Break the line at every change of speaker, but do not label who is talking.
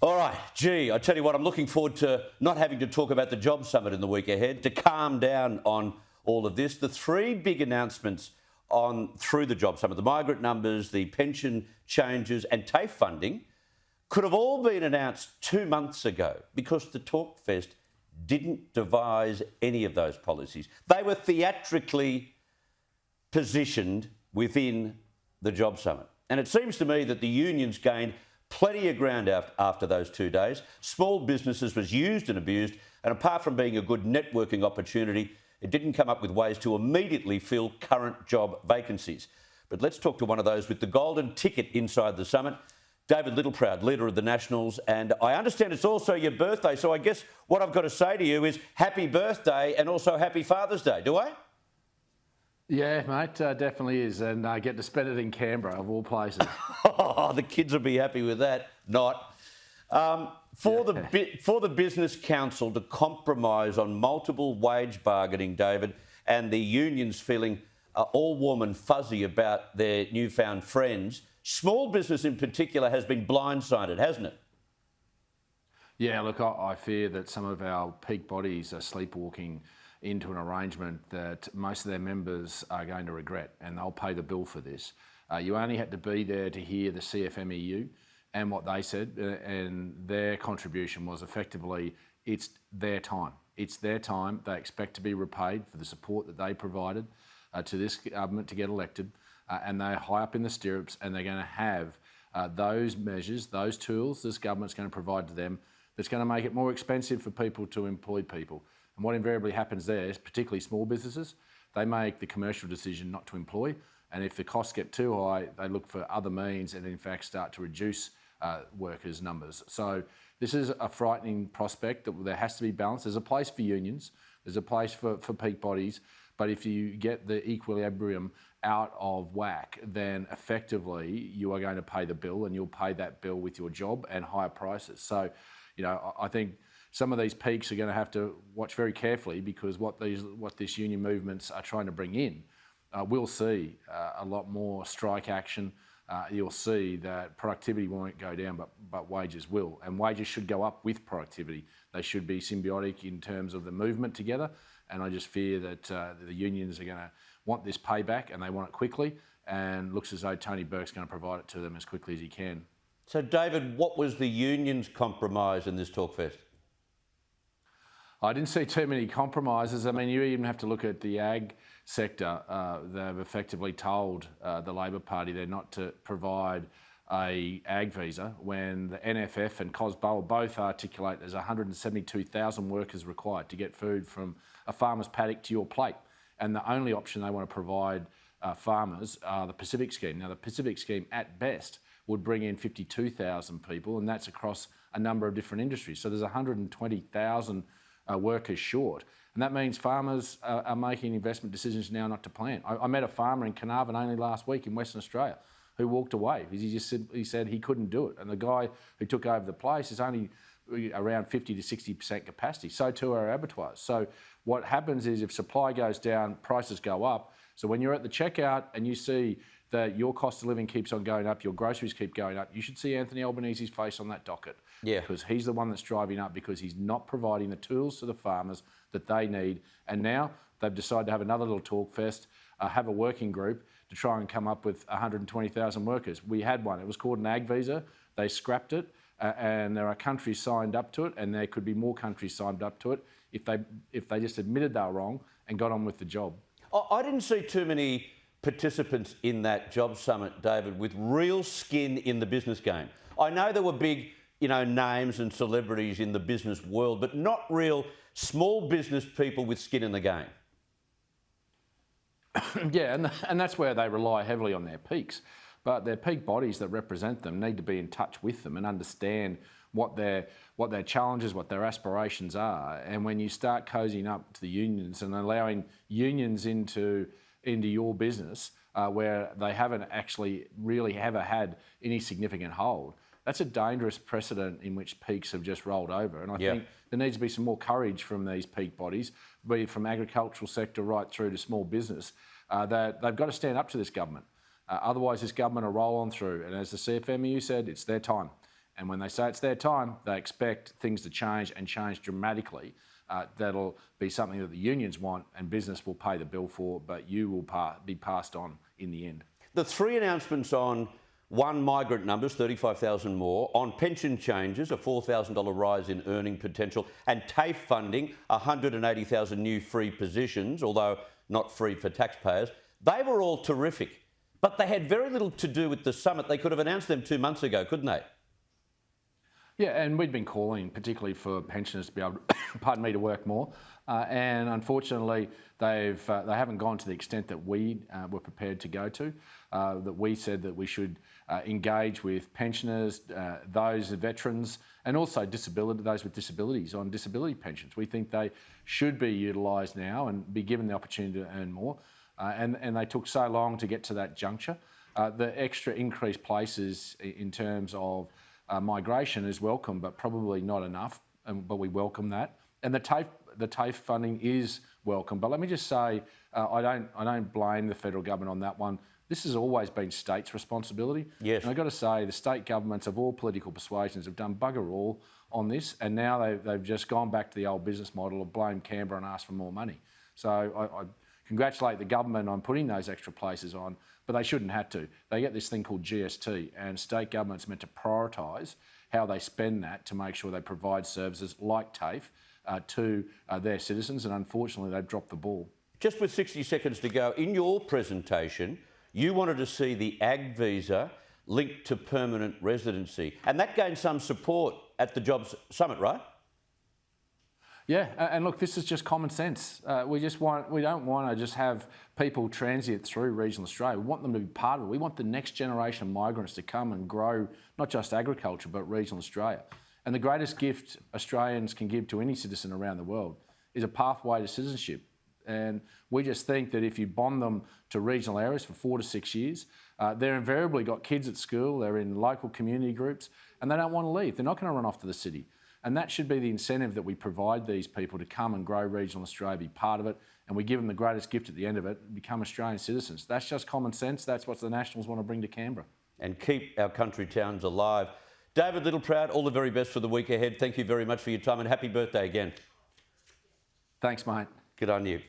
All right, gee, I tell you what, I'm looking forward to not having to talk about the Job Summit in the week ahead, to calm down on all of this. The three big announcements through the Job Summit, the migrant numbers, the pension changes and TAFE funding, could have all been announced 2 months ago because the talkfest didn't devise any of those policies. They were theatrically positioned within the Job Summit. And it seems to me that the unions gained plenty of ground after those 2 days. Small businesses was used and abused, and apart from being a good networking opportunity, it didn't come up with ways to immediately fill current job vacancies. But let's talk to one of those with the golden ticket inside the summit, David Littleproud, leader of the Nationals. And I understand it's also your birthday, so I guess what I've got to say to you is happy birthday and also happy Father's Day, do I?
Yeah, mate, definitely is. And I get to spend it in Canberra, of all places.
Oh, the kids will be happy with that. Not. For the Business Council to compromise on multiple wage bargaining, David, and the unions feeling all warm and fuzzy about their newfound friends, small business in particular has been blindsided, hasn't it?
Yeah, look, I fear that some of our peak bodies are sleepwalking into an arrangement that most of their members are going to regret, and they'll pay the bill for this. You only had to be there to hear the CFMEU and what they said, and their contribution was effectively, it's their time. It's their time. They expect to be repaid for the support that they provided to this government to get elected, and they're high up in the stirrups, and they're going to have those measures, those tools this government's going to provide to them that's going to make it more expensive for people to employ people. And what invariably happens there is, particularly small businesses, they make the commercial decision not to employ, and if the costs get too high, they look for other means and in fact start to reduce workers' numbers. So this is a frightening prospect that there has to be balance. There's a place for unions, there's a place for peak bodies, but if you get the equilibrium out of whack, then effectively you are going to pay the bill, and you'll pay that bill with your job and higher prices. So, you know, I think some of these peaks are going to have to watch very carefully, because what this union movements are trying to bring in, we'll see a lot more strike action. You'll see that productivity won't go down, but wages will. And wages should go up with productivity. They should be symbiotic in terms of the movement together. And I just fear that the unions are going to want this payback, and they want it quickly. And looks as though Tony Burke's going to provide it to them as quickly as he can.
So, David, what was the union's compromise in this talkfest?
I didn't see too many compromises. I mean, you even have to look at the ag sector. They've effectively told the Labor Party they're not to provide a ag visa, when the NFF and COSBOA both articulate there's 172,000 workers required to get food from a farmer's paddock to your plate. And the only option they want to provide farmers are the Pacific Scheme. Now, the Pacific Scheme at best would bring in 52,000 people, and that's across a number of different industries. So there's 120,000 workers short. And that means farmers are making investment decisions now not to plant. I met a farmer in Carnarvon only last week in Western Australia who walked away because he said he couldn't do it. And the guy who took over the place is only around 50 to 60% capacity. So too are our abattoirs. So what happens is, if supply goes down, prices go up. So when you're at the checkout and you see that your cost of living keeps on going up, your groceries keep going up, you should see Anthony Albanese's face on that docket.
Yeah.
Because he's the one that's driving up, because he's not providing the tools to the farmers that they need. And now they've decided to have another little talk fest, have a working group to try and come up with 120,000 workers. We had one. It was called an ag visa. They scrapped it, and there are countries signed up to it, and there could be more countries signed up to it if they just admitted they were wrong and got on with the job.
I didn't see too many participants in that Job Summit, David, with real skin in the business game. I know there were big, names and celebrities in the business world, but not real small business people with skin in the game.
Yeah, and that's where they rely heavily on their peaks. But their peak bodies that represent them need to be in touch with them and understand what their challenges, what their aspirations are. And when you start cozying up to the unions and allowing unions into your business where they haven't actually really ever had any significant hold, that's a dangerous precedent in which peaks have just rolled over. And I think there needs to be some more courage from these peak bodies, be it from agricultural sector right through to small business, that they've got to stand up to this government. Otherwise, this government will roll on through. And as the CFMEU said, it's their time. And when they say it's their time, they expect things to change and change dramatically. That'll be something that the unions want and business will pay the bill for, but you will be passed on in the end.
The three announcements on migrant numbers, 35,000 more, on pension changes, a $4,000 rise in earning potential, and TAFE funding, 180,000 new free positions, although not free for taxpayers, they were all terrific. But they had very little to do with the summit. They could have announced them 2 months ago, couldn't they?
Yeah, and we'd been calling, particularly for pensioners to be able to, to work more. And unfortunately, they haven't gone to the extent that we were prepared to go to. That we said that we should engage with pensioners, those veterans, and also those with disabilities on disability pensions. We think they should be utilised now and be given the opportunity to earn more. And they took so long to get to that juncture. The extra increased places in terms of migration is welcome, but probably not enough. But we welcome that. And the TAFE funding is welcome. But let me just say, I don't blame the federal government on that one. This has always been states' responsibility.
Yes.
And I've got to say, the state governments of all political persuasions have done bugger all on this, and now they've just gone back to the old business model of blame Canberra and ask for more money. So I congratulate the government on putting those extra places on, but they shouldn't have to. They get this thing called GST, and state government's meant to prioritise how they spend that to make sure they provide services like TAFE to their citizens, and unfortunately they've dropped the ball. Just
with 60 seconds to go, in your presentation, you wanted to see the ag visa linked to permanent residency, and that gained some support at the Jobs Summit, right?
Yeah, and look, this is just common sense. We don't want to just have people transient through regional Australia. We want them to be part of it. We want the next generation of migrants to come and grow not just agriculture, but regional Australia. And the greatest gift Australians can give to any citizen around the world is a pathway to citizenship. And we just think that if you bond them to regional areas for 4 to 6 years, they're invariably got kids at school, they're in local community groups, and they don't want to leave. They're not going to run off to the city. And that should be the incentive that we provide these people to come and grow regional Australia, be part of it, and we give them the greatest gift at the end of it, become Australian citizens. That's just common sense. That's what the Nationals want to bring to Canberra. And keep our country towns alive. David Littleproud, all the very best for the week ahead. Thank you very much for your time and happy birthday again. Thanks, mate. Good on you.